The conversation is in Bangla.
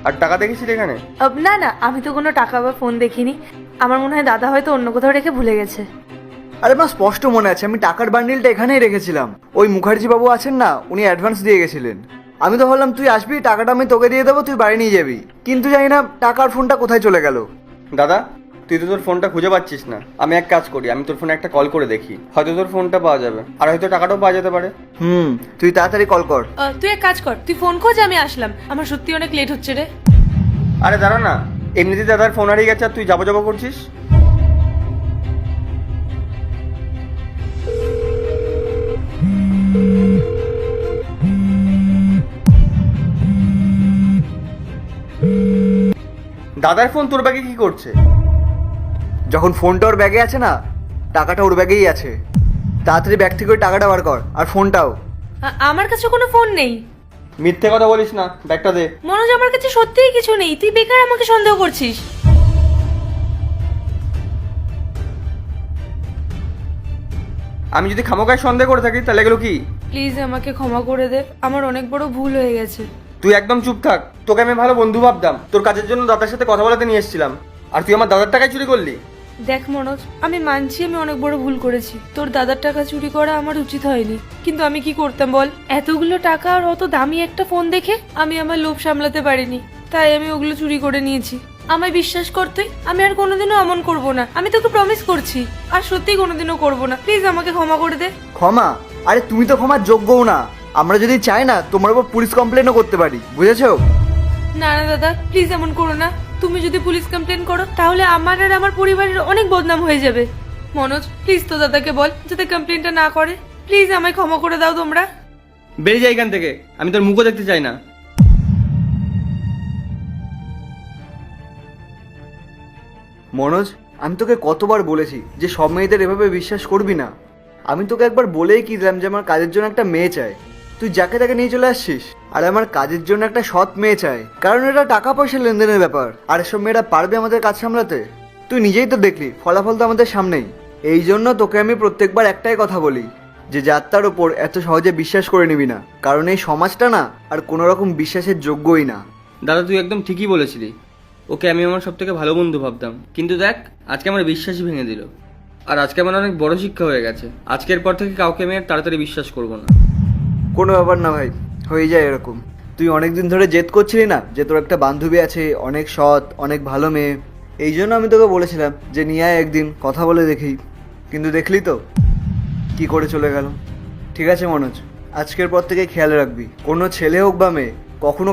আর টাকা দেখেছিলি এখানে? না না, আমি তো কোনো টাকা বা ফোন দেখিনি। আমার মনে হয় দাদা হয়তো অন্য কোথাও রেখে ভুলে গেছে। আরে মা, স্পষ্ট মনে আছে, আমি টাকার বান্ডিলটা এখানেই রেখেছিলাম। ওই মুখার্জি বাবু আছেন না, উনি অ্যাডভান্স দিয়ে গেছিলেন। আমি তো ভাবলাম তুই আসবি, টাকাটা আমি তোকে দিয়ে দেবো, তুই বাড়ি নিয়ে যাবি। কিন্তু জানি না টাকার ফোনটা কোথায় চলে গেল। দাদা, তুই তো তোর ফোনটা খুঁজে পাচ্ছিস না। আমি এক কাজ করি, আমি তোর ফোনে একটা কল করে দেখি, হয়তো তোর ফোনটা পাওয়া যাবে, আর হয়তো টাকাটাও পাওয়া যেতে পারে। তুই তাড়াতাড়ি কল কর। তুই এক কাজ কর, তুই ফোন খোঁজ, আমি আসলাম। আমার সত্যি অনেক লেট হচ্ছে রে। আরে দাঁড়া না, এমনিতেই দাদার ফোন হারিয়ে গেছে আর তুই যাবো যাবো করছিস। দাদার ফোন তোর ব্যাগে কি করছে? যখন ফোনটা ওর ব্যাগে আছে না, টাকাটা ওর ব্যাগেই আছে। তাড়াতাড়ি ব্যাগ থেকে ওই টাকাটা বার কর, আর ফোনটাও। আমার কাছে কোনো ফোন নেই। মিথ্যে কথা বলিস না, ব্যাগটা দে। মনোজ, আমার কাছে সত্যিই কিছু নেই, তুই বেকার আমাকে সন্দেহ করছিস। আমি যদি খামোকায় সন্দেহ করে থাকি তাহলে এগুলো কি? প্লিজ আমাকে ক্ষমা করে দে, আমার অনেক বড় ভুল হয়ে গেছে। তুই একদম চুপ থাক। তোকে আমি ভালো বন্ধু ভাবতাম, তোর কাজের জন্য দাদার সাথে কথা বলাতে নিয়ে এসেছিলাম, আর তুই আমার দাদার টাকায় চুরি করলি। দেখ মনোজ, আমি মানছি আমি অনেক বড় ভুল করেছি। তোর দাদার টাকা চুরি করা আমার উচিত হয়নি, কিন্তু আমি কি করতাম বল? এতগুলো টাকা আর অত দামি একটা ফোন দেখে আমি আমার লোভ সামলাতে পারিনি, তাই আমি ওগুলো চুরি করে নিয়েছি। আমায় বিশ্বাস কর তুই, আমি আর কোনোদিনও এমন করব না। আমি তোকে প্রমিস করছি, আর সত্যি কোনোদিনও করব না। প্লিজ আমাকে ক্ষমা করে দে। ক্ষমা? আরে তুমি তো ক্ষমার যোগ্যও না। আমরা যদি চাই না, তোমার উপর পুলিশ কমপ্লেনও করতে পারি, বুঝেছো? না না দাদা, প্লিজ এমন করো না। তুমি যদি পুলিশ কমপ্লেন করো তাহলে আমার আর আমার পরিবারের অনেক বদনাম হয়ে যাবে। মনোজ, প্লিজ তো দাদাকে বল যাতে কমপ্লেনটা না করে। প্লিজ আমায় ক্ষমা করে দাও তোমরা। বেরিয়ে যা এখান থেকে, আমি তোর মুখও দেখতে চাই না। মনোজ, আমি তোকে কতবার বলেছি যে সব মেয়েদের এভাবে বিশ্বাস করবি না। আমি তোকে একবার বলেই কি দিলাম যে আমার কাজের জন্য একটা মেয়ে চাই, তুই যাকে তাকে নিয়ে চলে আসছিস। আর আমার কাজের জন্য একটা সৎ মেয়ে চাই, কারণ এটা টাকা পয়সা লেনদেনের ব্যাপার। আর এসব মেয়েরা পারবে আমাদের কাজ সামলাতে? তুই নিজেই তো দেখলি, ফলাফল তো আমাদের সামনেই। এই জন্য তোকে আমি প্রত্যেকবার একটাই কথা বলি, যে যাত্রার ওপর এত সহজে বিশ্বাস করে নিবি না, কারণ এই সমাজটা না আর কোনো রকম বিশ্বাসের যোগ্যই না। দাদা, তুই একদম ঠিকই বলেছিলি। ওকে আমি আমার সব থেকে ভালো বন্ধু ভাবতাম, কিন্তু দেখ আজকে আমার বিশ্বাসই ভেঙে দিল। আর আজকে আমার অনেক বড় শিক্ষা হয়ে গেছে। আজকের পর থেকে কাউকে আমি আর তাড়াতাড়ি বিশ্বাস করবো না। কোনো ব্যাপার না ভাই, হয়ে যায় এরকম। তুই অনেকদিন ধরে জেদ করছিলি না যে তোর একটা বান্ধবী আছে, অনেক সৎ, অনেক ভালো মেয়ে। এই জন্য আমি তোকে বলেছিলাম যে নিয়ে আয় একদিন, কথা বলে দেখি। কিন্তু দেখলি তো কি করে চলে গেল। ঠিক আছে মনোজ, আজকের পর থেকে খেয়াল রাখবি, কোনো ছেলে হোক বা মেয়ে কখনো